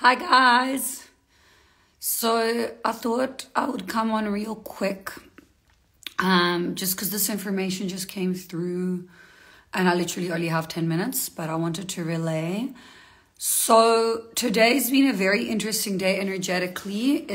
Hi guys. So I thought I would come on real quick, just because this information just came through and I literally only have 10 minutes, but I wanted to relay. So today's been a very interesting day energetically.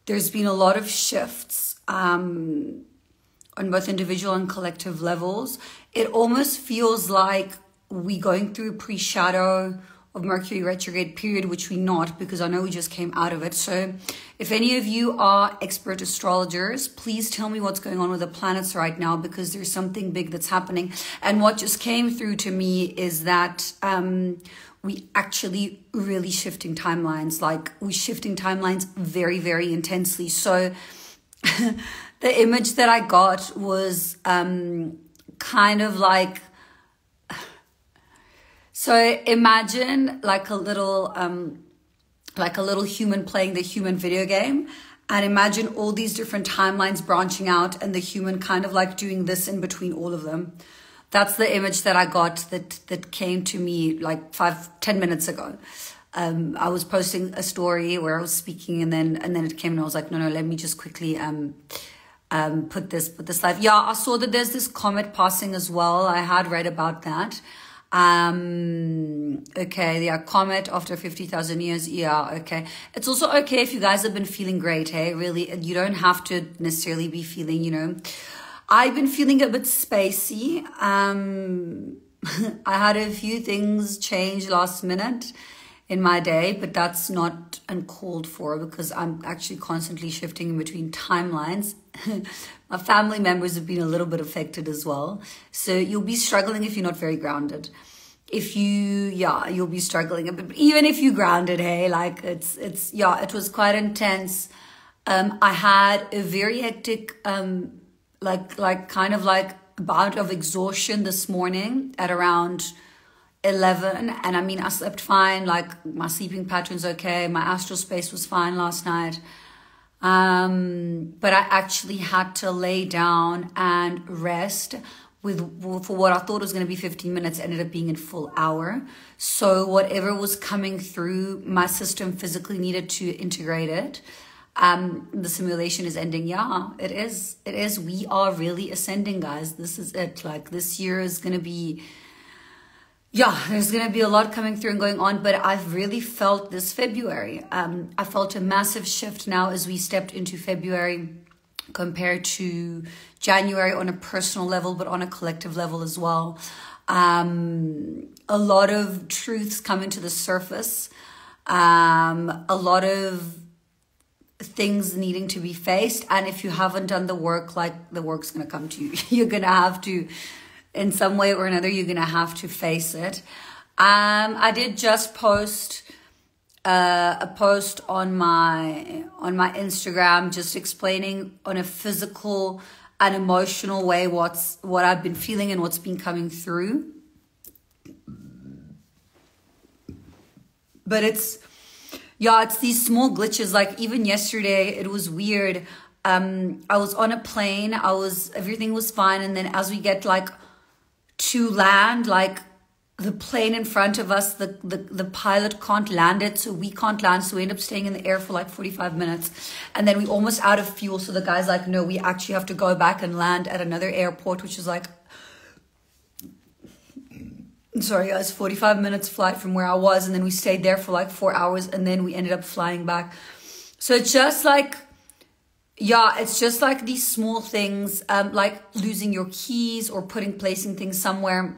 There's been a lot of shifts on both individual and collective levels. It almost feels like we're going through a pre-shadow of Mercury retrograde period, which we're not, because I know we just came out of it. So if any of you are expert astrologers, please tell me what's going on with the planets right now, because there's something big that's happening. And what just came through to me is that we actually really shifting timelines. Like, we're shifting timelines very, very intensely. So the image that I got was kind of like, so imagine like a little human playing the human video game, and imagine all these different timelines branching out and the human kind of like doing this in between all of them. That's the image that I got that came to me like 5-10 minutes ago. I was posting a story where I was speaking, and then it came, and I was like, no, let me just quickly put this live. Yeah, I saw that there's this comet passing as well. I had read about that. Okay, yeah, comet after 50,000 years. Yeah, okay. It's also okay if you guys have been feeling great, hey? Really, you don't have to necessarily be feeling, I've been feeling a bit spacey. I had a few things change last minute in my day, but that's not uncalled for, because I'm actually constantly shifting in between timelines. My family members have been a little bit affected as well. So you'll be struggling if you're not very grounded. You'll be struggling a bit. But even if you grounded, hey, like it was quite intense. I had a very hectic, kind of bout of exhaustion this morning at around 11. And I mean, I slept fine. Like, my sleeping pattern's okay. My astral space was fine last night. But I actually had to lay down and rest for what I thought was going to be 15 minutes, ended up being a full hour. So whatever was coming through, my system physically needed to integrate it. The simulation is ending. Yeah, it is. We are really ascending, guys. This is it. Like, this year is going to be, there's going to be a lot coming through and going on, but I've really felt this February. I felt a massive shift now as we stepped into February compared to January, on a personal level, but on a collective level as well. A lot of truths come into the surface. A lot of things needing to be faced. And if you haven't done the work, like, the work's going to come to you. You're going to have to, in some way or another, you're going to have to face it. I did just post a post on my Instagram, just explaining on a physical and emotional way what I've been feeling and what's been coming through. But it's these small glitches. Like, even yesterday, it was weird. I was on a plane. Everything was fine, and then as we get to land, the plane in front of us, the pilot can't land it, so we can't land, so we end up staying in the air for 45 minutes, and then we're almost out of fuel, so the guy's like, no, we actually have to go back and land at another airport, which is 45 minutes flight from where I was, and then we stayed there for 4 hours, and then we ended up flying back. So it's just it's just these small things, like losing your keys or placing things somewhere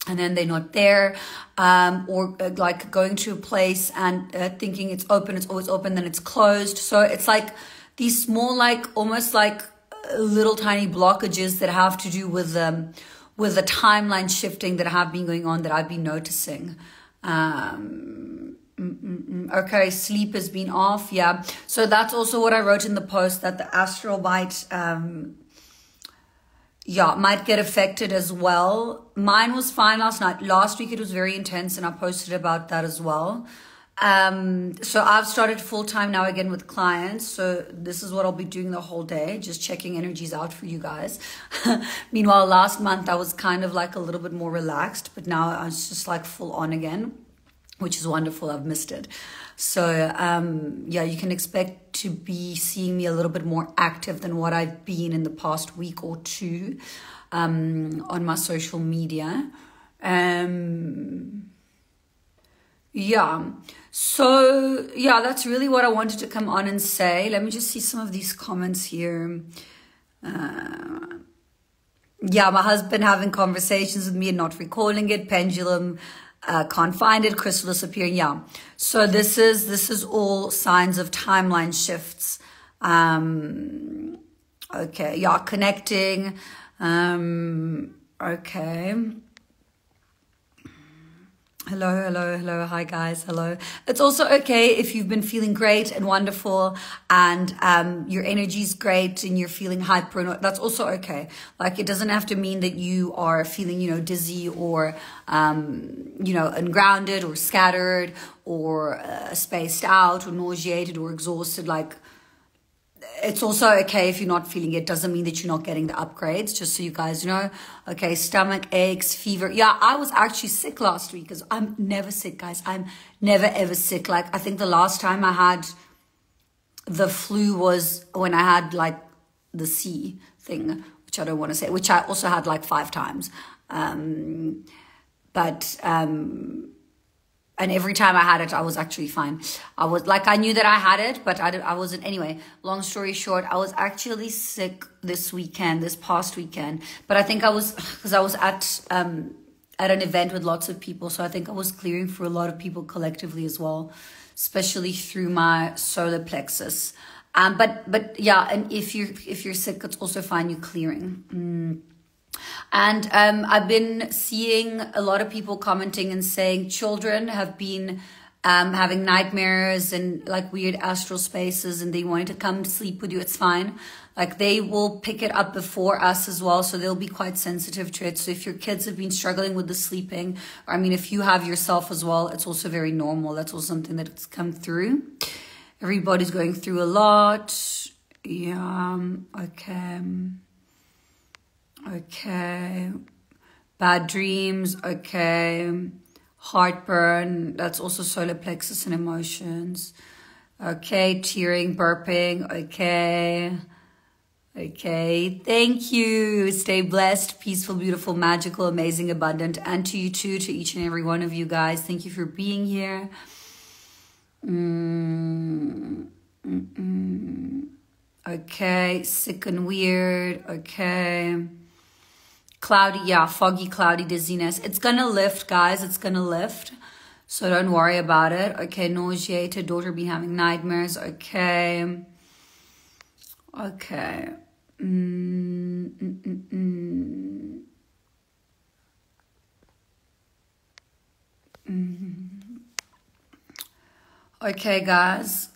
and then they're not there, or going to a place and thinking it's open, it's always open, then it's closed. So it's these small, almost little tiny blockages that have to do with the timeline shifting that have been going on, that I've been noticing. Okay, sleep has been off. Yeah, so that's also what I wrote in the post, that the astral bite might get affected as well. Mine was fine last night. Last week it was very intense, and I posted about that as well. So I've started full-time now again with clients. So this is what I'll be doing the whole day, just checking energies out for you guys. Meanwhile, last month I was kind of a little bit more relaxed, but now I was just full on again. which is wonderful. I've missed it. So, yeah, you can expect to be seeing me a little bit more active than what I've been in the past week or two on my social media. Yeah. So, yeah, that's really what I wanted to come on and say. Let me just see some of these comments here. Yeah, my husband having conversations with me and not recalling it. Pendulum, can't find it. Crystal disappearing. Yeah. So this is all signs of timeline shifts. Okay. Yeah. Connecting. Okay. Hello. Hi, guys. Hello. It's also okay if you've been feeling great and wonderful and your energy's great and you're feeling hyper. That's also okay. Like, it doesn't have to mean that you are feeling, dizzy or, ungrounded or scattered or spaced out or nauseated or exhausted. Like, it's also okay if you're not feeling it. Doesn't mean that you're not getting the upgrades, just so you guys know. Okay, stomach aches, fever. Yeah, I was actually sick last week because I'm never sick, guys. I'm never, ever sick. Like, I think the last time I had the flu was when I had, like, the C thing, which I don't want to say, which I also had, like, 5 times. And every time I had it, I was actually fine. I was like, I knew that I had it, but I wasn't. Anyway, long story short, I was actually sick this past weekend. But I think I was, because I was at an event with lots of people. So I think I was clearing for a lot of people collectively as well, especially through my solar plexus. But yeah, and if you're sick, it's also fine. You're clearing. And I've been seeing a lot of people commenting and saying children have been having nightmares and like weird astral spaces and they wanted to come sleep with you. It's fine. Like, they will pick it up before us as well. So they'll be quite sensitive to it. So if your kids have been struggling with the sleeping, or I mean, if you have yourself as well, it's also very normal. That's also something that's come through. Everybody's going through a lot. Yeah. Okay. Bad dreams. Okay. Heartburn. That's also solar plexus and emotions. Okay. Tearing, burping. Okay. Thank you. Stay blessed, peaceful, beautiful, magical, amazing, abundant. And to you too, to each and every one of you guys. Thank you for being here. Okay. Sick and weird. Okay. Cloudy, yeah, foggy, cloudy, dizziness. It's gonna lift, guys. It's gonna lift. So don't worry about it. Okay, nauseated, daughter be having nightmares. Okay. Okay. Okay, guys.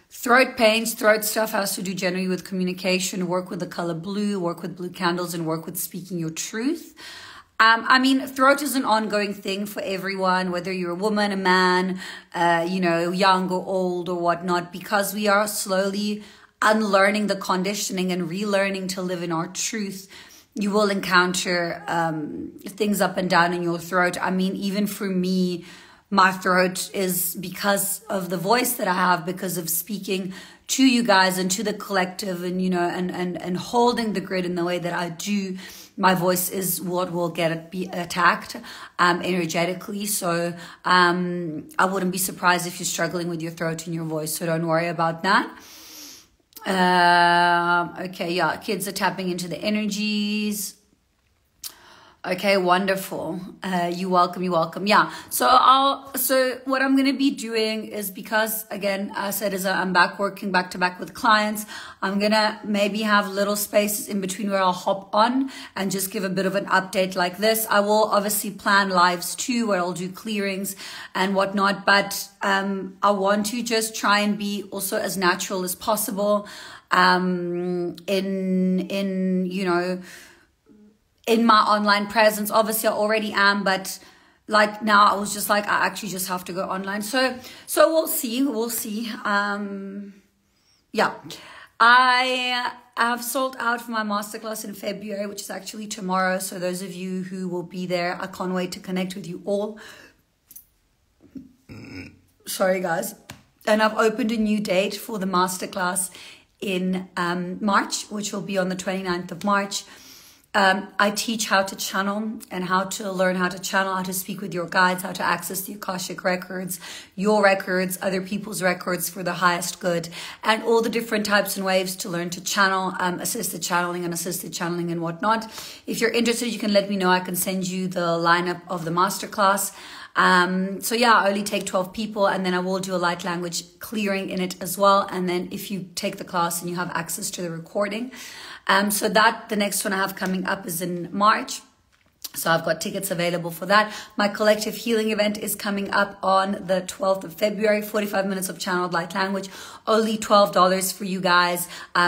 Throat pains, throat stuff has to do generally with communication. Work with the color blue, work with blue candles, and work with speaking your truth. I mean, throat is an ongoing thing for everyone, whether you're a woman, a man, young or old or whatnot, because we are slowly unlearning the conditioning and relearning to live in our truth. You will encounter things up and down in your throat. I mean, even for me, my throat is because of the voice that I have, because of speaking to you guys and to the collective and, and holding the grid in the way that I do. My voice is what will be attacked energetically. So I wouldn't be surprised if you're struggling with your throat and your voice. So don't worry about that. Okay, yeah, kids are tapping into the energies. Okay, wonderful. You're welcome. Yeah. So what I'm going to be doing is, because again, I said, is I'm working back to back with clients. I'm going to maybe have little spaces in between where I'll hop on and just give a bit of an update like this. I will obviously plan lives too, where I'll do clearings and whatnot, but, I want to just try and be also as natural as possible, in my online presence. Obviously I already am, but like now I was just like, I actually just have to go online. So we'll see. Yeah. I have sold out for my masterclass in February, which is actually tomorrow. So those of you who will be there, I can't wait to connect with you all. Sorry, guys. And I've opened a new date for the masterclass in March, which will be on the 29th of March. I teach how to channel and how to learn how to channel, how to speak with your guides, how to access the Akashic records, your records, other people's records for the highest good, and all the different types and ways to learn to channel, assisted channeling and whatnot. If you're interested, you can let me know. I can send you the lineup of the masterclass. So yeah, I only take 12 people, and then I will do a light language clearing in it as well. And then if you take the class and you have access to the recording, so that the next one I have coming up is in March. So I've got tickets available for that. My collective healing event is coming up on the 12th of February, 45 minutes of channeled light language, only $12 for you guys.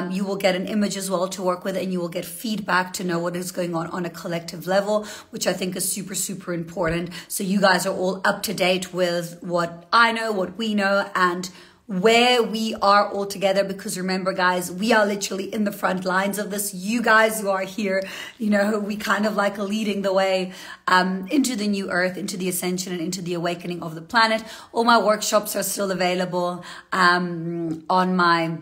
You will get an image as well to work with, and you will get feedback to know what is going on a collective level, which I think is super, super important. So you guys are all up to date with what I know, what we know, and where we are all together, because remember, guys, we are literally in the front lines of this. You guys who are here, you know, we kind of like leading the way into the new earth, into the ascension, and into the awakening of the planet. All my workshops are still available on my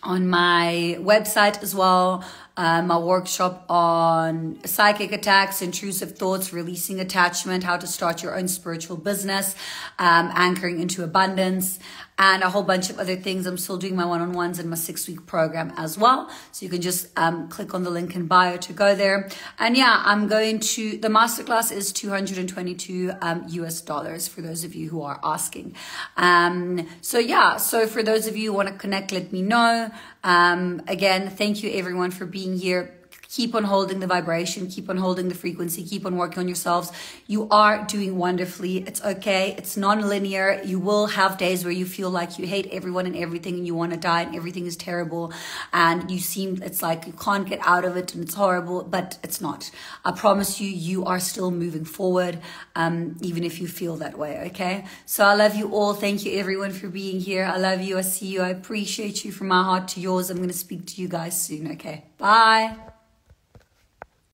website as well. My workshop on psychic attacks, intrusive thoughts, releasing attachment, how to start your own spiritual business, anchoring into abundance, and a whole bunch of other things. I'm still doing my one-on-ones and my 6-week program as well. So you can just click on the link in bio to go there. And yeah, the masterclass is $222 US for those of you who are asking. So yeah, so for those of you who want to connect, let me know. Again, thank you everyone for being here. Keep on holding the vibration, keep on holding the frequency, keep on working on yourselves. You are doing wonderfully. It's okay. It's non-linear. You will have days where you feel like you hate everyone and everything, and you want to die and everything is terrible, and it's like you can't get out of it and it's horrible, but it's not. I promise you, you are still moving forward, even if you feel that way, okay? So I love you all. Thank you everyone for being here. I love you. I see you. I appreciate you from my heart to yours. I'm going to speak to you guys soon, okay? Bye.